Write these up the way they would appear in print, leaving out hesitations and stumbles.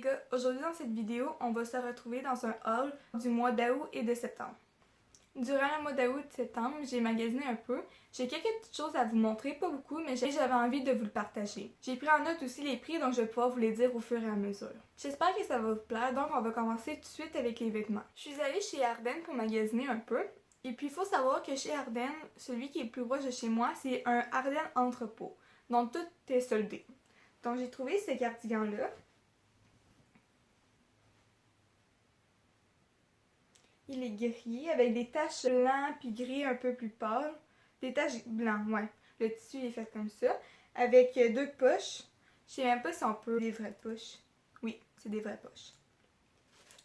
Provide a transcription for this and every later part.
gars, aujourd'hui dans cette vidéo, on va se retrouver dans un haul du mois d'août et de septembre. Durant le mois d'août et de septembre, j'ai magasiné un peu. J'ai quelques petites choses à vous montrer, pas beaucoup, mais j'avais envie de vous le partager. J'ai pris en note aussi les prix, donc je vais pouvoir vous les dire au fur et à mesure. J'espère que ça va vous plaire, donc on va commencer tout de suite avec les vêtements. Je suis allée chez Ardennes pour magasiner un peu. Et puis il faut savoir que chez Ardennes, celui qui est le plus proche de chez moi, c'est un Ardennes Entrepôt. Donc tout est soldé. Donc j'ai trouvé ce cardigan-là. Il est gris avec des taches blancs puis gris un peu plus pâles. Des taches blancs, ouais. Le tissu est fait comme ça. Avec deux poches. Je sais même pas si on peut... Des vraies poches. Oui, c'est des vraies poches.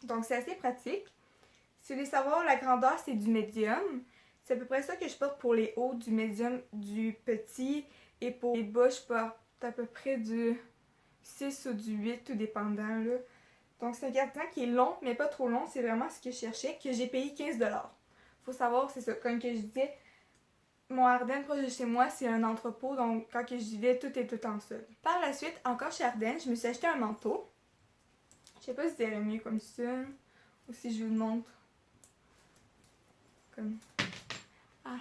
Donc c'est assez pratique. Si vous voulez savoir, la grandeur c'est du médium. C'est à peu près ça que je porte pour les hauts, du médium, du petit. Et pour les bas, je porte à peu près du 6 ou du 8, tout dépendant là. Donc c'est un cardigan qui est long, mais pas trop long. C'est vraiment ce que je cherchais, que j'ai payé 15 $. Faut savoir, c'est ça, comme que je disais, mon Ardennes proche de chez moi, c'est un entrepôt, donc quand que j'y vais, tout est tout en solde. Par la suite, encore chez Ardennes, je me suis acheté un manteau. Je sais pas si c'est mieux comme ça, ou si je vous le montre. Comme... Ah.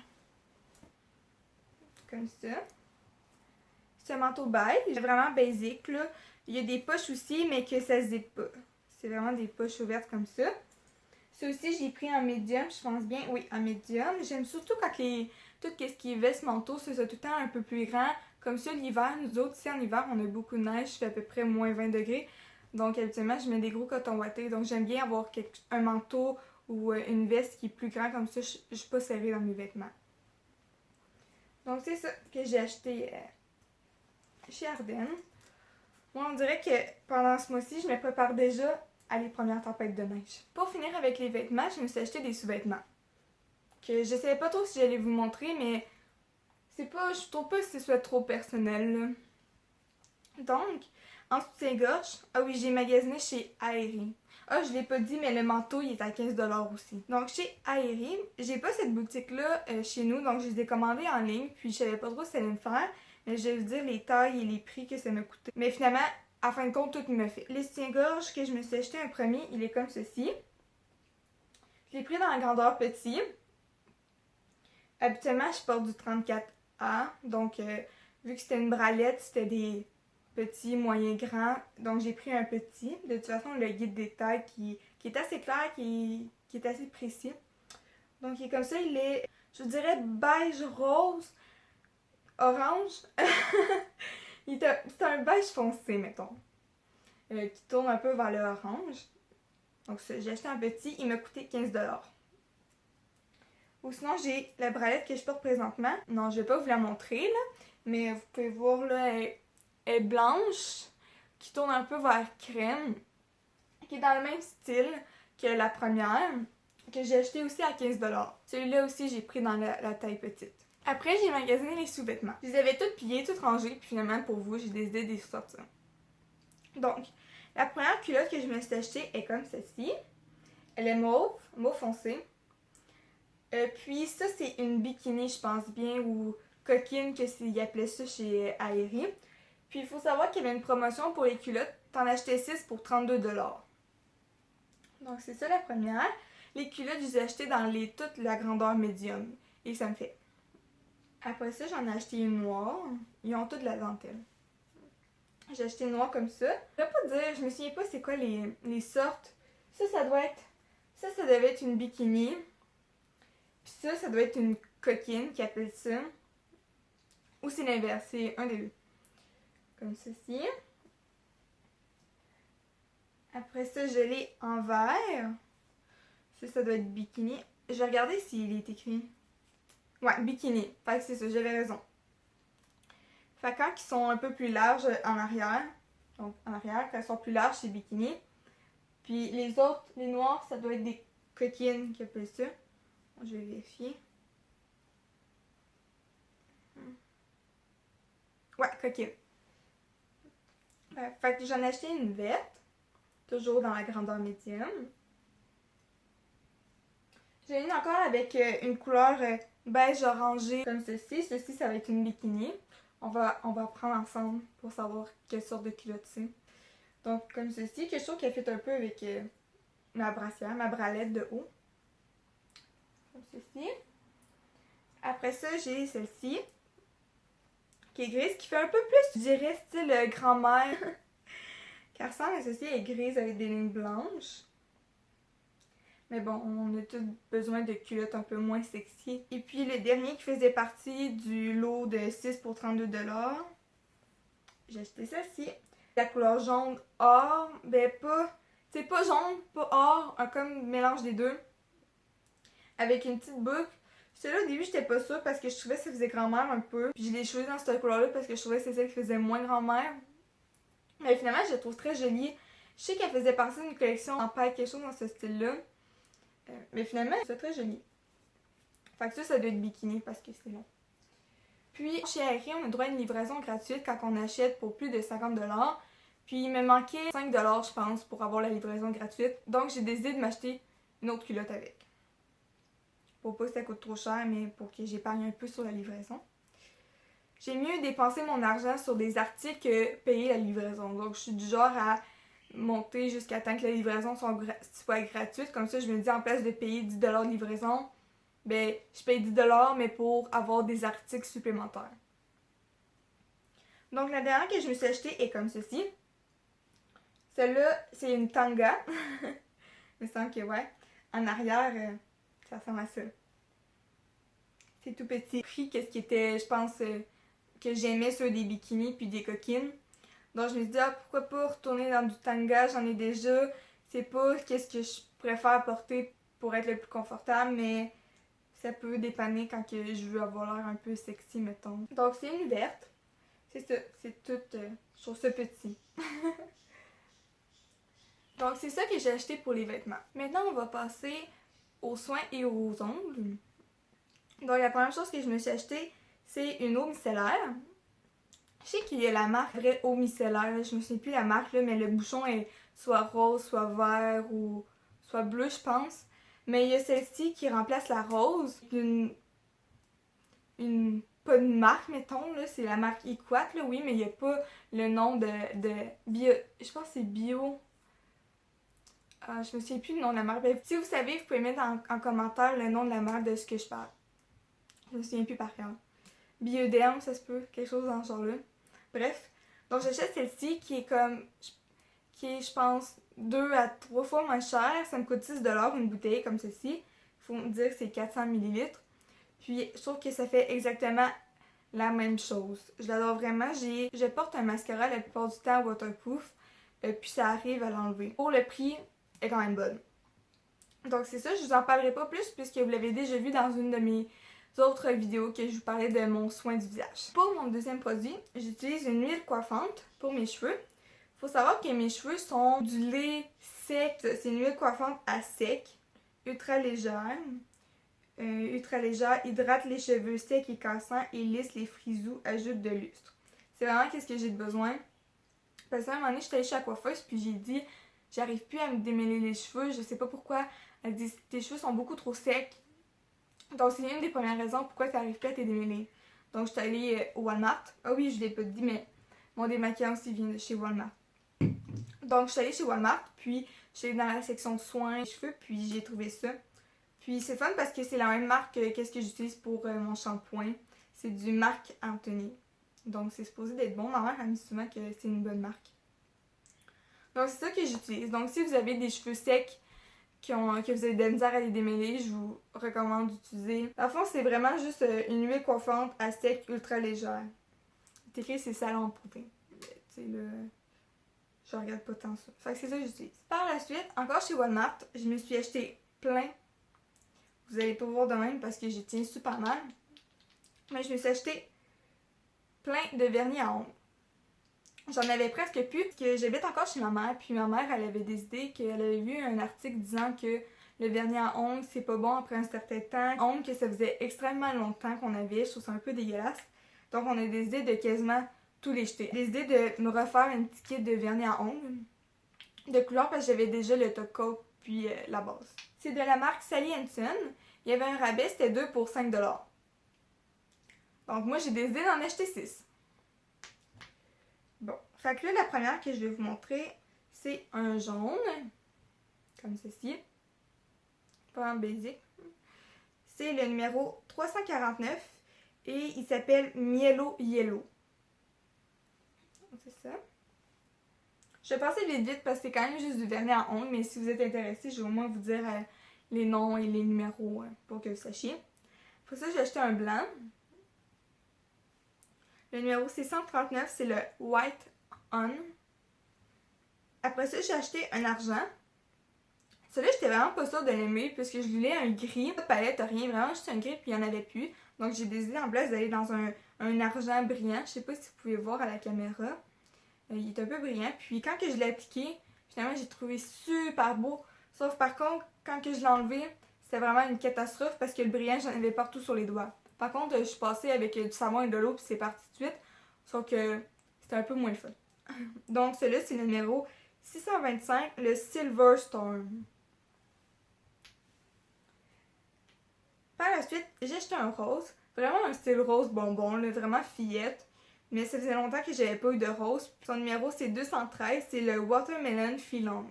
Comme ça. C'est un manteau beige, vraiment basic, là. Il y a des poches aussi, mais que ça se zippe pas. C'est vraiment des poches ouvertes comme ça. Ça aussi, j'ai pris en médium, je pense bien. Oui, en médium. J'aime surtout quand tout ce qui est veste, manteau, c'est tout le temps un peu plus grand. Comme ça, l'hiver, nous autres, ici en hiver, on a beaucoup de neige, il fait à peu près moins 20 degrés. Donc, habituellement, je mets des gros cotons ouatés. Donc, j'aime bien avoir un manteau ou une veste qui est plus grand, comme ça, je suis pas serrée dans mes vêtements. Donc, c'est ça que j'ai acheté chez Ardennes. Moi, on dirait que pendant ce mois-ci, je me prépare déjà à les premières tempêtes de neige. Pour finir avec les vêtements, je me suis acheté des sous-vêtements. Que je savais pas trop si j'allais vous montrer, mais je trouve pas que ce soit trop personnel, là. Donc, en soutien-gorge, ah oui, j'ai magasiné chez Aérie. Ah, je l'ai pas dit, mais le manteau, il est à 15 $ aussi. Donc, chez Aérie, j'ai pas cette boutique-là chez nous, donc je les ai commandés en ligne, puis je savais pas trop si ça allait me faire. Mais je vais vous dire les tailles et les prix que ça m'a coûté. Mais finalement, à fin de compte, tout me fait. Les soutiens-gorge que je me suis acheté un premier, il est comme ceci. Je l'ai pris dans la grandeur petit. Habituellement, je porte du 34A. Donc, vu que c'était une bralette, c'était des petits, moyens, grands. Donc, j'ai pris un petit. De toute façon, le guide des tailles qui est assez clair, qui est assez précis. Donc, il est comme ça. Il est, je dirais, beige rose. Orange. C'est un beige foncé, mettons. Qui tourne un peu vers le orange. Donc j'ai acheté un petit, il m'a coûté 15 $. Ou sinon j'ai la bralette que je porte présentement. Non, je vais pas vous la montrer là, mais vous pouvez voir là, elle est blanche, qui tourne un peu vers crème, qui est dans le même style que la première, que j'ai acheté aussi à 15 $. Celui-là aussi j'ai pris dans la taille petite. Après, j'ai magasiné les sous-vêtements. Je les avais toutes pliés, toutes rangés, puis finalement, pour vous, j'ai décidé de les sortir. Donc, la première culotte que je me suis achetée est comme celle-ci. Elle est mauve foncé. Puis ça, c'est une bikini, je pense bien, ou coquine, qu'ils appelaient ça chez Aérie. Puis il faut savoir qu'il y avait une promotion pour les culottes. T'en achetais 6 pour 32 $. Donc, c'est ça la première. Les culottes, je les ai achetées dans toute la grandeur médium. Et ça me fait. Après ça, j'en ai acheté une noire. Ils ont toutes de la dentelle. J'ai acheté une noire comme ça. Je vais pas dire, je me souviens pas c'est quoi les sortes. Ça doit être... Ça devait être une bikini. Puis ça doit être une coquine qui appelle ça. Ou c'est l'inverse, c'est un des deux. Comme ceci. Après ça, je l'ai en vert. Ça doit être bikini. Je vais regarder s'il est écrit. Ouais, bikini. Fait que c'est ça, j'avais raison. Fait que quand ils sont un peu plus larges en arrière, donc en arrière, quand ils sont plus larges, c'est bikini. Puis les autres, les noirs, ça doit être des coquines qui appellent ça. Je vais vérifier. Ouais, coquine. Fait que j'en ai acheté une verte, toujours dans la grandeur médium. J'ai une encore avec une couleur beige orangé comme ceci. Ceci, ça va être une bikini. On va prendre ensemble pour savoir quelle sorte de culotte c'est. Donc, comme ceci, que je trouve qu'elle fait un peu avec ma brassière, ma bralette de haut. Comme ceci. Après ça, j'ai celle-ci, qui est grise, qui fait un peu plus, je dirais, style grand-mère. Qui ressemble à ceci, elle est grise avec des lignes blanches. Mais bon, on a tous besoin de culottes un peu moins sexy. Et puis le dernier qui faisait partie du lot de 6 pour 32$. J'ai acheté celle-ci. La couleur jaune or, ben pas, c'est pas jaune, pas or, un comme mélange des deux. Avec une petite boucle. Celui-là au début j'étais pas sûre parce que je trouvais que ça faisait grand-mère un peu. Puis je l'ai choisi dans cette couleur-là parce que je trouvais que c'est celle qui faisait moins grand-mère. Mais finalement je la trouve très jolie. Je sais qu'elle faisait partie d'une collection en paille, quelque chose dans ce style-là. Mais finalement, c'est très joli. Fait que ça doit être bikini parce que c'est long. Puis, chez Harry, on a droit à une livraison gratuite quand on achète pour plus de 50$. Puis, il me manquait 5$, je pense, pour avoir la livraison gratuite. Donc, j'ai décidé de m'acheter une autre culotte avec. Pour pas que ça coûte trop cher, mais pour que j'épargne un peu sur la livraison. J'ai mieux dépensé mon argent sur des articles que payer la livraison. Donc, je suis du genre à monter jusqu'à temps que la livraison soit gratuite. Comme ça, je me dis, en place de payer 10$ de livraison, ben, je paye 10$, mais pour avoir des articles supplémentaires. Donc, la dernière que je me suis achetée est comme ceci. Celle-là, c'est une tanga. Il me semble que, ouais. En arrière, ça ressemble à ça. C'est tout petit. Pris qu'est-ce qui était, je pense, que j'aimais sur des bikinis puis des coquines. Donc je me suis dit, pourquoi pas retourner dans du tanga, j'en ai déjà. C'est pas qu'est-ce que je préfère porter pour être le plus confortable, mais ça peut dépanner quand que je veux avoir l'air un peu sexy, mettons. Donc c'est une verte. C'est ça, c'est tout, je trouve ça petit. Donc c'est ça que j'ai acheté pour les vêtements. Maintenant on va passer aux soins et aux ongles. Donc la première chose que je me suis acheté, c'est une eau micellaire. Je sais qu'il y a la marque vraie eau micellaire, je me souviens plus la marque là, mais le bouchon est soit rose, soit vert ou soit bleu je pense. Mais il y a celle-ci qui remplace la rose. Pas de marque mettons, là, c'est la marque Equat, là, oui, mais il n'y a pas le nom de bio. Je pense que c'est bio. Je me souviens plus du nom de la marque. Si vous savez, vous pouvez mettre en commentaire le nom de la marque de ce que je parle. Je me souviens plus par cœur. Bioderm, ça se peut, quelque chose dans ce genre-là. Bref, donc j'achète celle-ci qui est je pense, 2 à 3 fois moins chère. Ça me coûte 6$ une bouteille comme ceci. Il faut me dire que c'est 400 ml. Puis je trouve que ça fait exactement la même chose. Je l'adore vraiment. Je porte un mascara la plupart du temps waterproof. Puis ça arrive à l'enlever. Pour le prix, elle est quand même bonne. Donc c'est ça, je vous en parlerai pas plus puisque vous l'avez déjà vu dans une de mes autres vidéos que je vous parlais de mon soin du visage. Pour mon deuxième produit, j'utilise une huile coiffante pour mes cheveux. Faut savoir que mes cheveux sont du lait sec. C'est une huile coiffante à sec, ultra légère. Ultra légère, hydrate les cheveux secs et cassants et lisse les frisous, ajoute de lustre. C'est vraiment qu'est-ce que j'ai de besoin. Parce qu'à un moment donné, j'étais allée chez la coiffeuse puis j'ai dit, j'arrive plus à me démêler les cheveux, je sais pas pourquoi. Elle dit, tes cheveux sont beaucoup trop secs. Donc, c'est une des premières raisons pourquoi tu n'arrives plus à te démêler. Donc, je suis allée au Walmart. Ah oui, je ne l'ai pas dit, mais mon démaquillant aussi vient de chez Walmart. Donc, je suis allée chez Walmart, puis je suis allée dans la section soins et cheveux, puis j'ai trouvé ça. Puis, c'est fun parce que c'est la même marque que qu'est-ce que j'utilise pour mon shampoing. C'est du Marc Anthony. Donc, c'est supposé d'être bon. Ma mère a mis souvent que c'est une bonne marque. Donc, c'est ça que j'utilise. Donc, si vous avez des cheveux secs, que vous avez de la misère à les démêler, je vous recommande d'utiliser. Dans le fond, c'est vraiment juste une huile coiffante à sec ultra légère. C'est écrit c'est salon prouvé. Tu sais, là, je regarde pas tant ça. Fait que c'est ça que j'utilise. Par la suite, encore chez Walmart, je me suis acheté plein. Vous allez pas voir de même parce que j'y tiens super mal. Mais je me suis acheté plein de vernis à ongles. J'en avais presque plus parce que j'habite encore chez ma mère, puis ma mère, elle avait décidé qu'elle avait vu un article disant que le vernis à ongles, c'est pas bon après un certain temps. Ongles que ça faisait extrêmement longtemps qu'on avait, je trouve ça un peu dégueulasse. Donc on a décidé de quasiment tout les jeter. J'ai décidé de me refaire une petite kit de vernis à ongles de couleur parce que j'avais déjà le top coat puis la base. C'est de la marque Sally Hansen. Il y avait un rabais, c'était 2 pour 5$. Donc moi j'ai décidé d'en acheter 6. Bon, fait que là, la première que je vais vous montrer, c'est un jaune, comme ceci, pas un basic. C'est le numéro 349 et il s'appelle Mielo Yellow. C'est ça. Je vais passer vite parce que c'est quand même juste du vernis à ongles, mais si vous êtes intéressé, je vais au moins vous dire les noms et les numéros pour que vous sachiez. Pour ça, j'ai acheté un blanc. Le numéro 639, c'est le White On. Après ça, j'ai acheté un argent. Celui-là, j'étais vraiment pas sûre de l'aimer puisque je voulais un gris. Pas de palette, rien, vraiment juste un gris puis il n'y en avait plus. Donc j'ai décidé en place d'aller dans un argent brillant. Je sais pas si vous pouvez voir à la caméra. Il est un peu brillant. Puis quand que je l'ai appliqué, finalement j'ai trouvé super beau. Sauf par contre, quand que je l'ai enlevé, c'était vraiment une catastrophe parce que le brillant, j'en avais partout sur les doigts. Par contre, je suis passée avec du savon et de l'eau puis c'est parti tout de suite. Sauf que c'était un peu moins le fun. Donc celui-là, c'est le numéro 625, le Silver Storm. Par la suite, j'ai acheté un rose. Vraiment un style rose bonbon, là, vraiment fillette. Mais ça faisait longtemps que j'avais pas eu de rose. Son numéro, c'est 213, c'est le Watermelon Philon.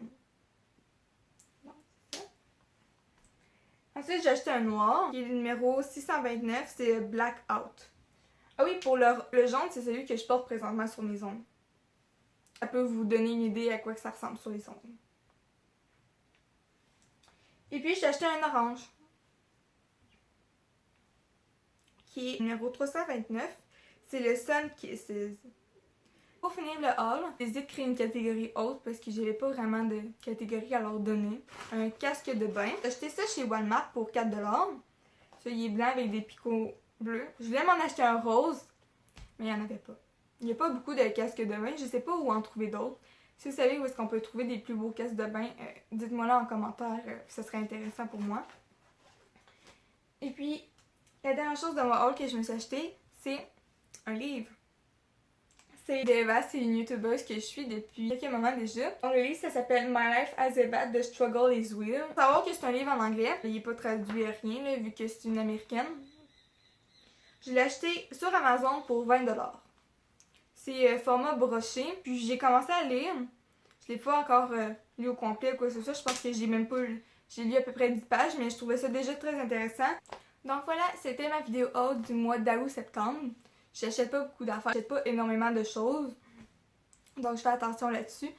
Ensuite, j'ai acheté un noir, qui est le numéro 629, c'est le Blackout. Ah oui, pour le jaune, c'est celui que je porte présentement sur mes ongles. Ça peut vous donner une idée à quoi que ça ressemble sur les ongles. Et puis, j'ai acheté un orange, qui est numéro 329. C'est le Sun Kisses. Pour finir le haul, j'ai décidé de créer une catégorie haute parce que j'avais pas vraiment de catégorie à leur donner. Un casque de bain. J'ai acheté ça chez Walmart pour 4$. Ça, il est blanc avec des picots bleus. Je voulais m'en acheter un rose, mais il n'y en avait pas. Il n'y a pas beaucoup de casques de bain. Je sais pas où en trouver d'autres. Si vous savez où est-ce qu'on peut trouver des plus beaux casques de bain, dites-moi là en commentaire. Ça serait intéressant pour moi. Et puis, la dernière chose de mon haul que je me suis acheté, c'est un livre. C'est d'Eva, c'est une youtubeuse que je suis depuis quelques moments déjà. Donc le livre, ça s'appelle My Life as Eva, The Struggle is Real. Faut savoir que c'est un livre en anglais. Il n'est pas traduit à rien, là, vu que c'est une américaine. Je l'ai acheté sur Amazon pour 20$. C'est format broché. Puis j'ai commencé à lire. Je l'ai pas encore lu au complet ou quoi que ce soit. Je pense que j'ai même pas lu. J'ai lu à peu près 10 pages, mais je trouvais ça déjà très intéressant. Donc voilà, c'était ma vidéo haute du mois d'août-septembre. J'achète pas beaucoup d'affaires, j'achète pas énormément de choses. Donc je fais attention là-dessus.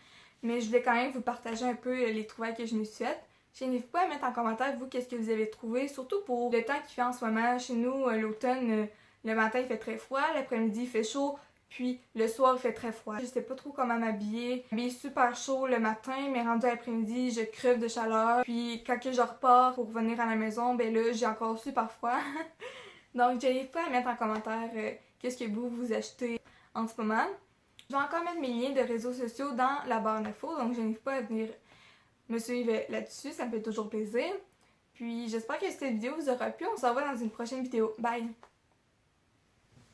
Mais je voulais quand même vous partager un peu les trouvailles que je me suis faites. N'hésitez pas à mettre en commentaire, vous, qu'est-ce que vous avez trouvé. Surtout pour le temps qu'il fait en ce moment. Chez nous, l'automne, le matin il fait très froid, l'après-midi il fait chaud. Puis le soir il fait très froid. Je sais pas trop comment m'habiller. M'habiller super chaud le matin, mais rendu à l'après-midi, je crève de chaleur. Puis quand que je repars pour revenir à la maison, ben là j'ai encore super froid. Donc n'hésitez pas à mettre en commentaire qu'est-ce que vous achetez en ce moment. Je vais encore mettre mes liens de réseaux sociaux dans la barre d'infos, donc n'hésitez pas à venir me suivre là-dessus, ça me fait toujours plaisir. Puis j'espère que cette vidéo vous aura plu. On se revoit dans une prochaine vidéo. Bye!